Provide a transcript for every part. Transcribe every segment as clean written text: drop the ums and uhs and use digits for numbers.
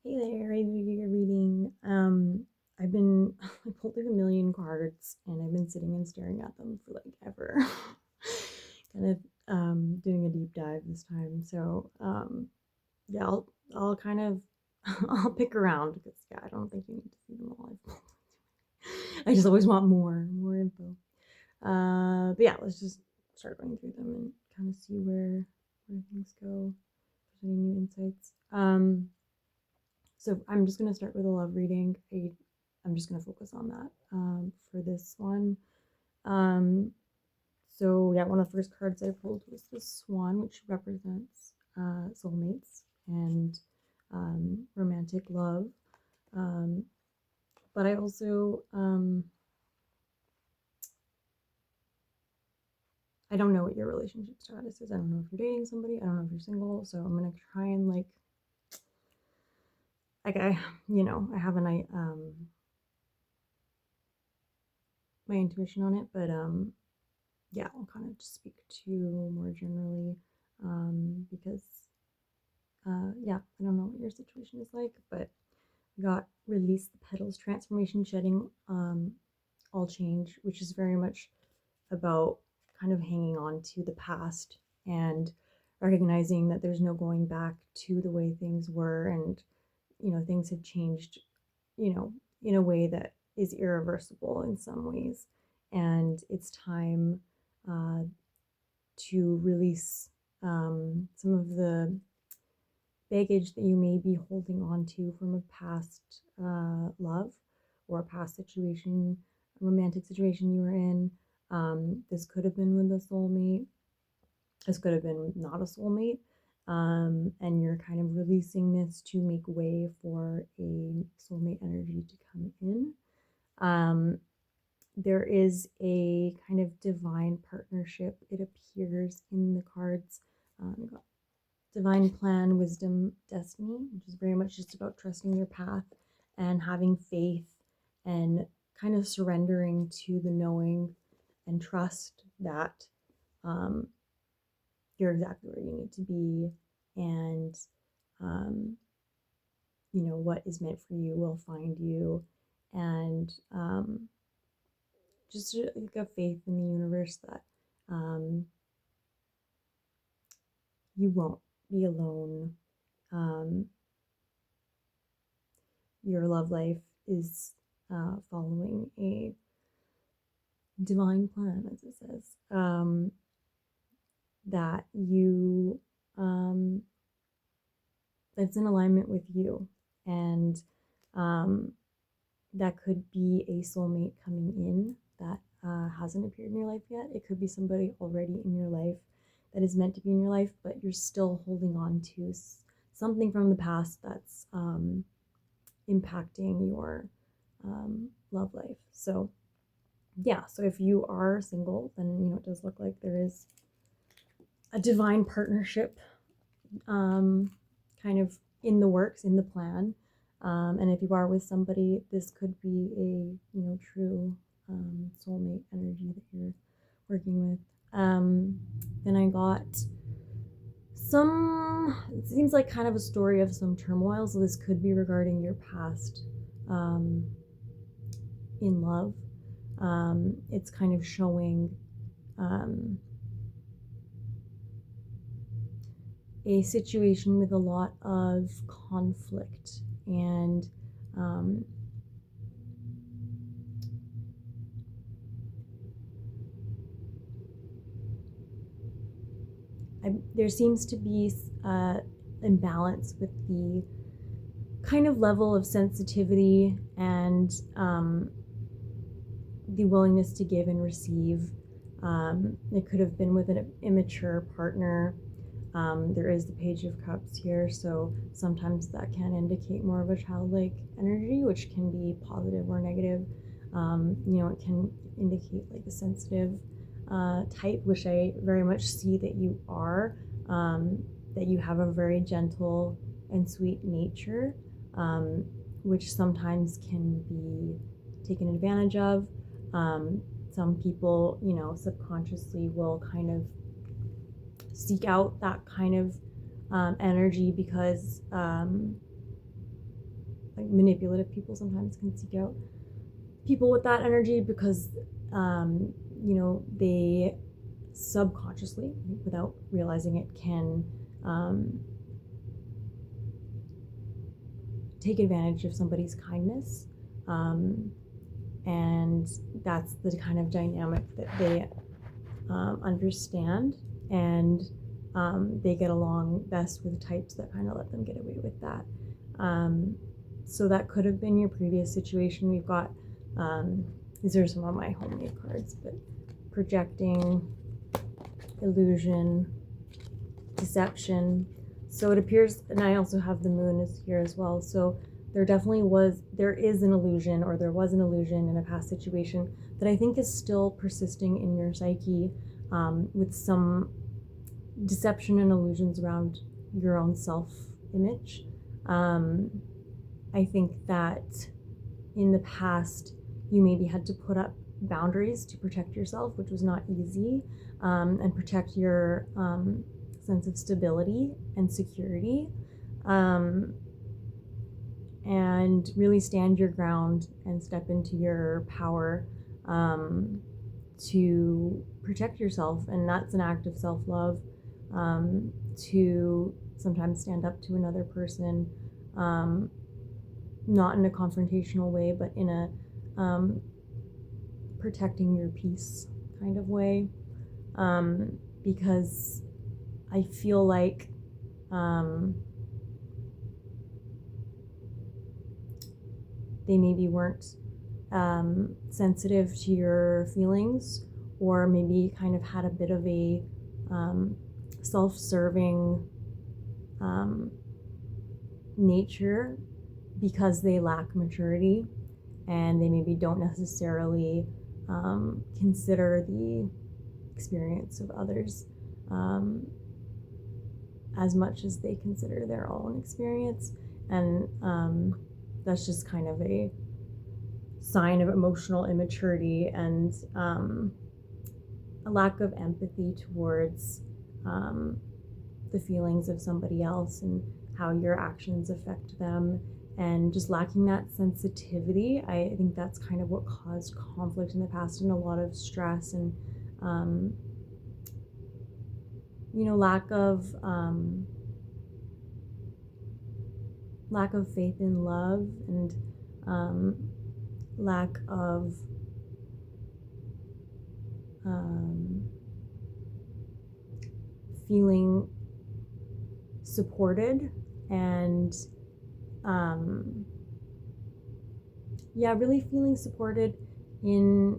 Hey there, I did your reading. I pulled like a million cards and I've been sitting and staring at them for like ever. kind of doing a deep dive this time. Yeah, I'll kind of I'll pick around because yeah, I don't think you need to see them all. I just always want more info. But yeah, let's just start going through them and kind of see where things go. If there's any new insights. So I'm just going to start with a love reading. I'm just going to focus on that for this one. Um, yeah, one of the first cards I pulled was the Swan, which represents soulmates and romantic love. But I also, I don't know what your relationship status is. I don't know if you're dating somebody. I don't know if you're single. So I'm going to try and I have my intuition on it, but yeah, I'll kind of just speak to more generally because, yeah, I don't know what your situation is like, but we got release the petals, transformation, shedding, all change, which is very much about kind of hanging on to the past and recognizing that there's no going back to the way things were, and things have changed, in a way that is irreversible in some ways, and it's time uh, to release some of the baggage that you may be holding on to from a past love or a past situation, a romantic situation you were in. This could have been with a soulmate. This could have been not a soulmate. And you're kind of releasing this to make way for a soulmate energy to come in. There is a kind of divine partnership. It appears in the cards. Got divine plan, wisdom, destiny, which is very much just about trusting your path and having faith and kind of surrendering to the knowing and trust that um, you're exactly where you need to be, and um, what is meant for you will find you, and just like a faith in the universe that um, you won't be alone. Um, your love life is following a divine plan, as it says, that you that's in alignment with you, and um, that could be a soulmate coming in that hasn't appeared in your life yet. It could be somebody already in your life that is meant to be in your life, but you're still holding on to something from the past that's impacting your love life. So yeah, so if you are single, then it does look like there is a divine partnership kind of in the works, in the plan. And if you are with somebody, this could be a true soulmate energy that you're working with. Then I got it seems like kind of a story of some turmoil. So this could be regarding your past um, in love. It's kind of showing um, a situation with a lot of conflict and um, there seems to be imbalance with the kind of level of sensitivity and the willingness to give and receive. It could have been with an immature partner. There is the Page of Cups here, so sometimes that can indicate more of a childlike energy, which can be positive or negative. It can indicate like a sensitive type, which I very much see that you are, that you have a very gentle and sweet nature, um, which sometimes can be taken advantage of. Um, some people, subconsciously will kind of seek out that kind of energy because like manipulative people sometimes can seek out people with that energy because they subconsciously, without realizing it, can take advantage of somebody's kindness, and that's the kind of dynamic that they understand, and they get along best with types that kind of let them get away with that. So that could have been your previous situation. We've got these are some of my homemade cards, but projecting, illusion, deception. So it appears, and I also have the moon is here as well. So there is an illusion, or there was an illusion in a past situation that I think is still persisting in your psyche, with some deception and illusions around your own self-image. I think that in the past, you maybe had to put up boundaries to protect yourself, which was not easy, and protect your sense of stability and security, and really stand your ground and step into your power, to protect yourself. And that's an act of self-love, to sometimes stand up to another person, not in a confrontational way, but in a protecting your peace kind of way, because I feel like they maybe weren't sensitive to your feelings, or maybe kind of had a bit of a self-serving nature, because they lack maturity, and they maybe don't necessarily consider the experience of others as much as they consider their own experience. And that's just kind of a sign of emotional immaturity, and a lack of empathy towards the feelings of somebody else and how your actions affect them, and just lacking that sensitivity. I think that's kind of what caused conflict in the past, and a lot of stress, and lack of faith in love, and lack of feeling supported, and really feeling supported in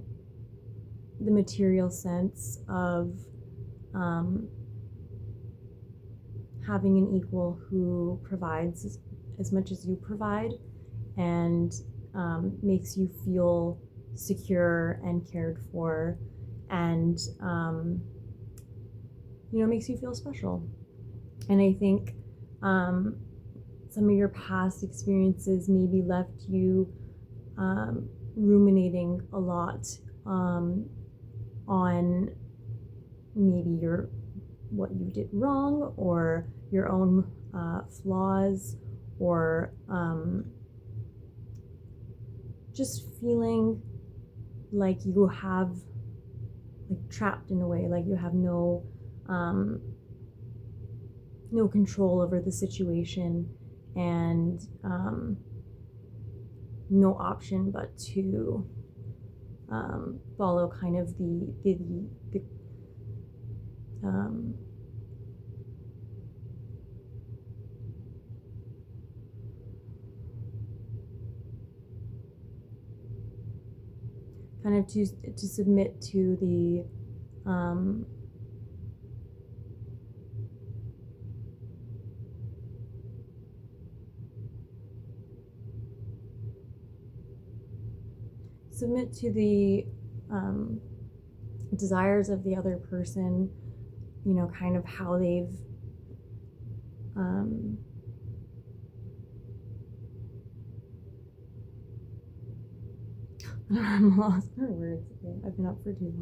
the material sense of having an equal who provides as much as you provide, and makes you feel secure and cared for, and makes you feel special. And I think some of your past experiences maybe left you ruminating a lot on maybe what you did wrong, or your own flaws, or just feeling like you have, like, trapped in a way, like you have no control over the situation, and no option but to follow kind of the kind of to submit to the desires of the other person, kind of how they've I'm lost for words. I've been up for too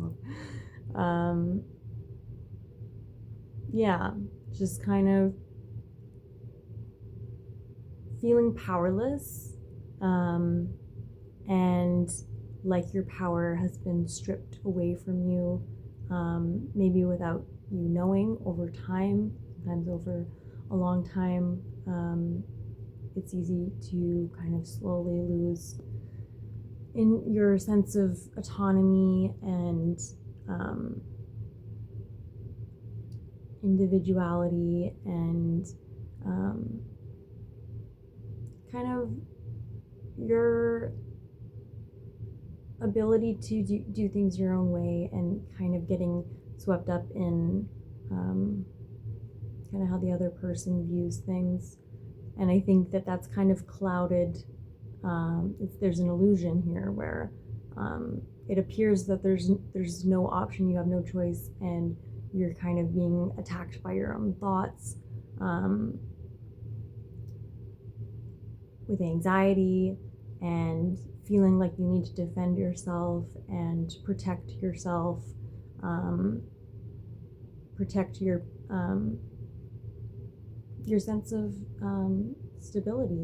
long. Just kind of feeling powerless and like your power has been stripped away from you, maybe without you knowing over time, sometimes over a long time. It's easy to kind of slowly lose in your sense of autonomy and individuality and kind of your ability to do things your own way, and kind of getting swept up in kind of how the other person views things. And I think that that's kind of clouded. There's an illusion here where it appears that there's no option, you have no choice, and you're kind of being attacked by your own thoughts, with anxiety and feeling like you need to defend yourself and protect yourself, protect your sense of stability.